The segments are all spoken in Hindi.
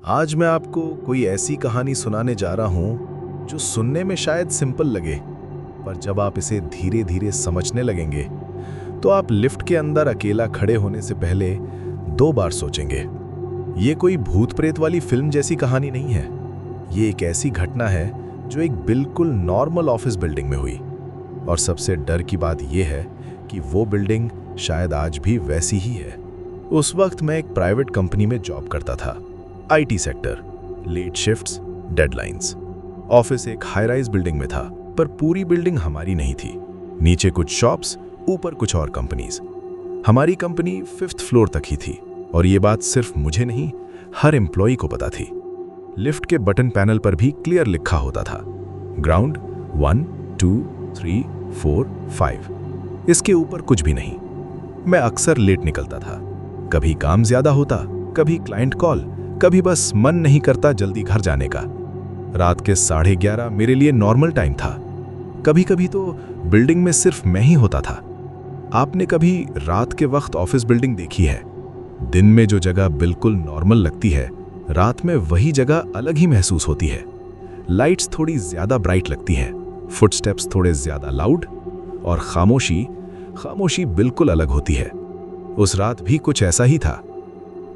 आज मैं आपको कोई ऐसी कहानी सुनाने जा रहा हूं जो सुनने में शायद सिंपल लगे, पर जब आप इसे धीरे धीरे समझने लगेंगे तो आप लिफ्ट के अंदर अकेला खड़े होने से पहले 2 बार सोचेंगे। ये कोई भूत प्रेत वाली फिल्म जैसी कहानी नहीं है। ये एक ऐसी घटना है जो एक बिल्कुल नॉर्मल ऑफिस बिल्डिंग में हुई। और सबसे डर की बात यह है कि वो बिल्डिंग शायद आज भी वैसी ही है। उस वक्त मैं एक प्राइवेट कंपनी में जॉब करता था। IT sector, late shifts, deadlines. Office एक हाई राइज बिल्डिंग में था, पर पूरी बिल्डिंग हमारी नहीं थी। नीचे कुछ शॉप्स, ऊपर कुछ और कंपनीज। हमारी कंपनी 5th फ्लोर तक ही थी, और ये बात सिर्फ मुझे नहीं, हर एम्प्लॉई को पता थी। लिफ्ट के बटन पैनल पर भी क्लियर लिखा होता था, ग्राउंड 1, 2, 3, 4, 5। इसके ऊपर कुछ भी नहीं। मैं अक्सर लेट निकलता था। कभी काम ज्यादा होता, कभी क्लाइंट कॉल, कभी बस मन नहीं करता जल्दी घर जाने का। रात के 11:30 मेरे लिए नॉर्मल टाइम था। कभी कभी तो बिल्डिंग में सिर्फ मैं ही होता था। आपने कभी रात के वक्त ऑफिस बिल्डिंग देखी है? दिन में जो जगह बिल्कुल नॉर्मल लगती है, रात में वही जगह अलग ही महसूस होती है। लाइट्स थोड़ी ज्यादा ब्राइट लगती हैं, फुटस्टेप्स थोड़े ज्यादा लाउड, और खामोशी बिल्कुल अलग होती है। उस रात भी कुछ ऐसा ही था।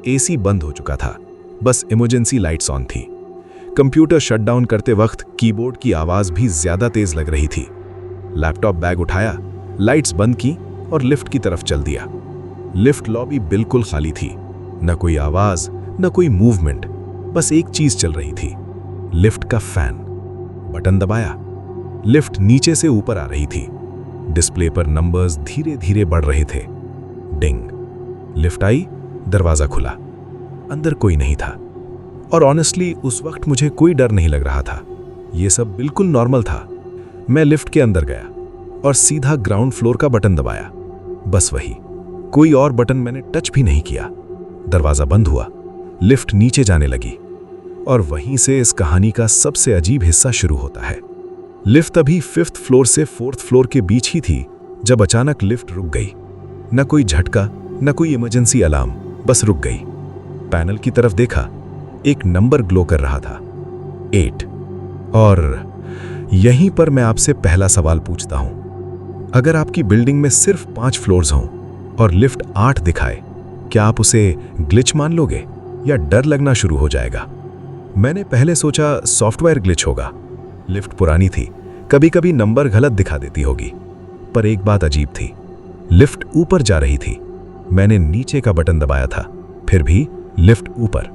एसी बंद हो चुका था, बस इमरजेंसी लाइट्स ऑन थी। कंप्यूटर शटडाउन करते वक्त कीबोर्ड की आवाज भी ज्यादा तेज लग रही थी। लैपटॉप बैग उठाया, लाइट्स बंद की और लिफ्ट की तरफ चल दिया। लिफ्ट लॉबी बिल्कुल खाली थी, न कोई आवाज, न कोई मूवमेंट। बस एक चीज चल रही थी, लिफ्ट का फैन। बटन दबाया, लिफ्ट नीचे से ऊपर आ रही थी। डिस्प्ले पर नंबर्स धीरे धीरे बढ़ रहे थे। डिंग। लिफ्ट आई, दरवाजा खुला। अंदर कोई नहीं था, और ऑनेस्टली उस वक्त मुझे कोई डर नहीं लग रहा था। यह सब बिल्कुल नॉर्मल था। मैं लिफ्ट के अंदर गया और सीधा ग्राउंड फ्लोर का बटन दबाया। बस वही, कोई और बटन मैंने टच भी नहीं किया। दरवाजा बंद हुआ, लिफ्ट नीचे जाने लगी, और वहीं से इस कहानी का सबसे अजीब हिस्सा शुरू होता है। लिफ्ट अभी 5th फ्लोर से 4th फ्लोर के बीच ही थी जब अचानक लिफ्ट रुक गई। न कोई झटका, न कोई इमरजेंसी अलार्म, बस रुक गई। पैनल की तरफ देखा, एक नंबर ग्लो कर रहा था, 8। और यहीं पर मैं आपसे पहला सवाल पूछता हूं। अगर आपकी बिल्डिंग में सिर्फ 5 फ्लोर्स हों और लिफ्ट 8 दिखाए, क्या आप उसे ग्लिच मान लोगे या डर लगना शुरू हो जाएगा? मैंने पहले सोचा सॉफ्टवेयर ग्लिच होगा। लिफ्ट पुरानी थी, कभी कभी नंबर गलत दिखा देती होगी। पर एक बात अजीब थी, लिफ्ट ऊपर जा रही थी। मैंने नीचे का बटन दबाया था, फिर भी लिफ्ट ऊपर।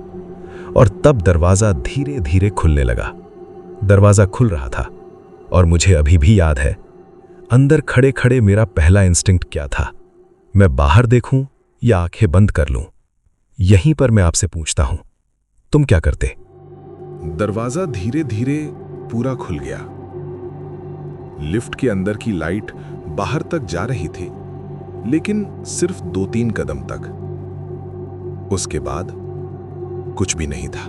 और तब दरवाजा धीरे धीरे खुलने लगा। दरवाजा खुल रहा था, और मुझे अभी भी याद है, अंदर खड़े खड़े मेरा पहला इंस्टिंक्ट क्या था? मैं बाहर देखूं या आंखें बंद कर लूं? यहीं पर मैं आपसे पूछता हूं, तुम क्या करते? दरवाजा धीरे धीरे पूरा खुल गया। लिफ्ट के अंदर की लाइट बाहर तक जा रही थी, लेकिन सिर्फ 2-3 कदम तक। उसके बाद कुछ भी नहीं था।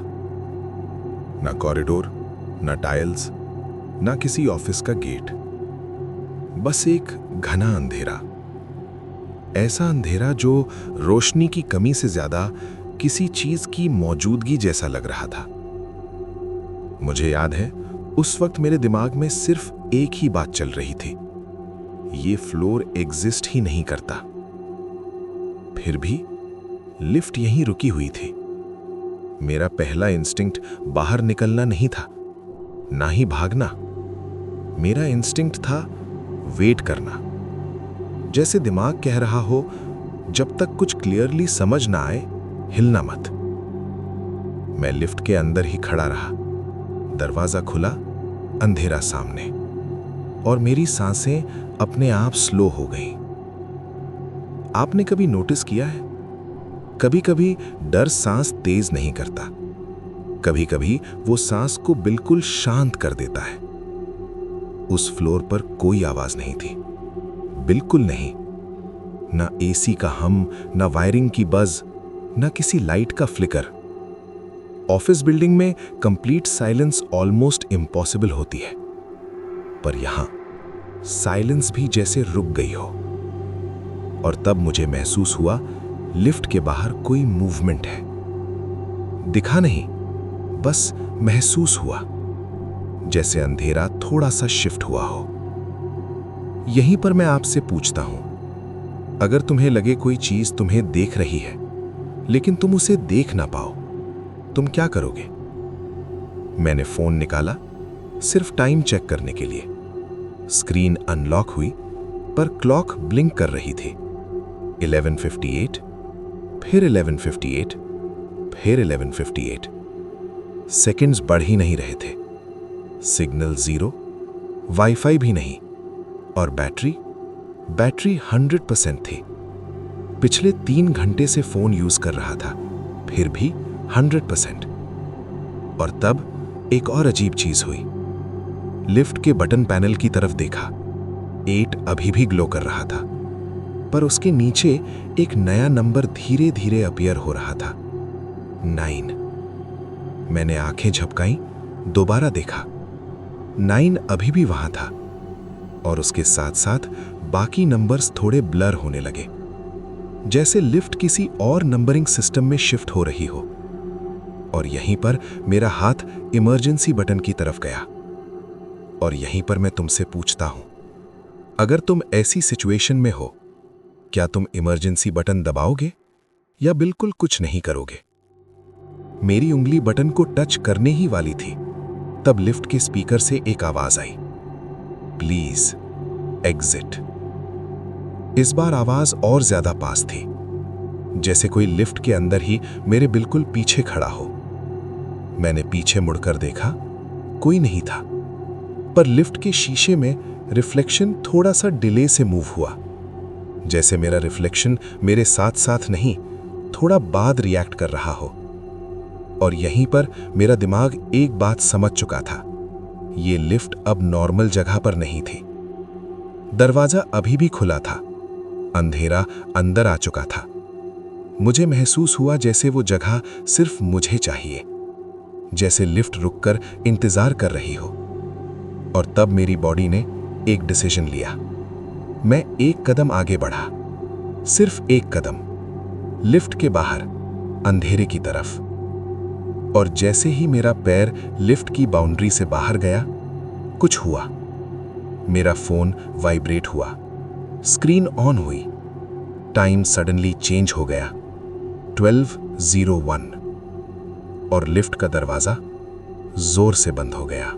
ना कॉरिडोर, ना टाइल्स, ना किसी ऑफिस का गेट। बस एक घना अंधेरा। ऐसा अंधेरा जो रोशनी की कमी से ज्यादा किसी चीज की मौजूदगी जैसा लग रहा था। मुझे याद है, उस वक्त मेरे दिमाग में सिर्फ एक ही बात चल रही थी, ये फ्लोर एग्जिस्ट ही नहीं करता। फिर भी लिफ्ट यहीं रुकी हुई थी। मेरा पहला इंस्टिंक्ट बाहर निकलना नहीं था, ना ही भागना। मेरा इंस्टिंक्ट था वेट करना। जैसे दिमाग कह रहा हो, जब तक कुछ क्लियरली समझ ना आए, हिलना मत। मैं लिफ्ट के अंदर ही खड़ा रहा। दरवाजा खुला, अंधेरा सामने, और मेरी सांसें अपने आप स्लो हो गईं। आपने कभी नोटिस किया है, कभी कभी डर सांस तेज नहीं करता, कभी कभी वो सांस को बिल्कुल शांत कर देता है। उस फ्लोर पर कोई आवाज नहीं थी, बिल्कुल नहीं। ना एसी का हम, ना वायरिंग की बज, ना किसी लाइट का फ्लिकर। ऑफिस बिल्डिंग में कंप्लीट साइलेंस ऑलमोस्ट इम्पॉसिबल होती है, पर यहां साइलेंस भी जैसे रुक गई हो। और तब मुझे महसूस हुआ लिफ्ट के बाहर कोई मूवमेंट है। दिखा नहीं, बस महसूस हुआ जैसे अंधेरा थोड़ा सा शिफ्ट हुआ हो। यहीं पर मैं आपसे पूछता हूं, अगर तुम्हें लगे कोई चीज तुम्हें देख रही है लेकिन तुम उसे देख ना पाओ, तुम क्या करोगे? मैंने फोन निकाला सिर्फ टाइम चेक करने के लिए। स्क्रीन अनलॉक हुई पर क्लॉक ब्लिंक कर रही थी। 11:58, फिर 11:58, फिर 11:58। सेकंड्स बढ़ ही नहीं रहे थे। सिग्नल 0, वाईफाई भी नहीं, और बैटरी 100% थी। पिछले 3 घंटे से फोन यूज कर रहा था, फिर भी 100%। और तब एक और अजीब चीज हुई। लिफ्ट के बटन पैनल की तरफ देखा। 8 अभी भी ग्लो कर रहा था, पर उसके नीचे एक नया नंबर धीरे धीरे अपीयर हो रहा था, 9। मैंने आंखें झपकाई, दोबारा देखा। 9 अभी भी वहां था, और उसके साथ साथ बाकी नंबर्स थोड़े ब्लर होने लगे, जैसे लिफ्ट किसी और नंबरिंग सिस्टम में शिफ्ट हो रही हो। और यहीं पर मेरा हाथ इमरजेंसी बटन की तरफ गया। और यहीं पर मैं तुमसे पूछता हूं, अगर तुम ऐसी सिचुएशन में हो, क्या तुम इमरजेंसी बटन दबाओगे या बिल्कुल कुछ नहीं करोगे? मेरी उंगली बटन को टच करने ही वाली थी, तब लिफ्ट के स्पीकर से एक आवाज आई, प्लीज एग्जिट। इस बार आवाज और ज्यादा पास थी, जैसे कोई लिफ्ट के अंदर ही मेरे बिल्कुल पीछे खड़ा हो। मैंने पीछे मुड़कर देखा, कोई नहीं था, पर लिफ्ट के शीशे में रिफ्लेक्शन थोड़ा सा डिले से मूव हुआ, जैसे मेरा रिफ्लेक्शन मेरे साथ साथ नहीं, थोड़ा बाद रिएक्ट कर रहा हो। और यहीं पर मेरा दिमाग एक बात समझ चुका था, ये लिफ्ट अब नॉर्मल जगह पर नहीं थी। दरवाजा अभी भी खुला था, अंधेरा अंदर आ चुका था। मुझे महसूस हुआ जैसे वो जगह सिर्फ मुझे चाहिए, जैसे लिफ्ट रुककर इंतजार कर रही हो। और तब मेरी बॉडी ने एक डिसीजन लिया। मैं एक कदम आगे बढ़ा, सिर्फ एक कदम, लिफ्ट के बाहर, अंधेरे की तरफ। और जैसे ही मेरा पैर लिफ्ट की बाउंड्री से बाहर गया, कुछ हुआ। मेरा फोन वाइब्रेट हुआ, स्क्रीन ऑन हुई, टाइम सडनली चेंज हो गया, 12:01, और लिफ्ट का दरवाजा जोर से बंद हो गया।